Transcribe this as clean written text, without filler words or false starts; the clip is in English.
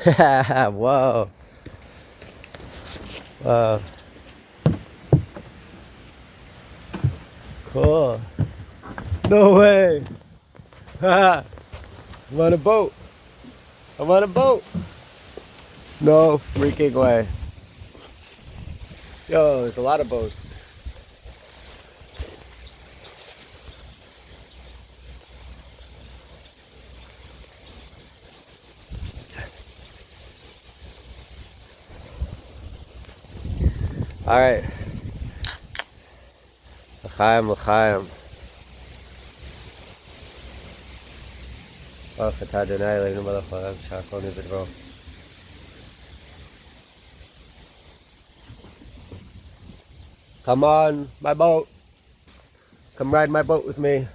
Whoa. Whoa. Cool. No way. I'm on a boat. I'm on a boat. No freaking way. Yo, there's a lot of boats. All right. L'chaim, l'chaim. Baruch atah Adonai Eloheinu melech haolam shehakol nהיה b'dvaro. Come on, my boat. Come ride my boat with me.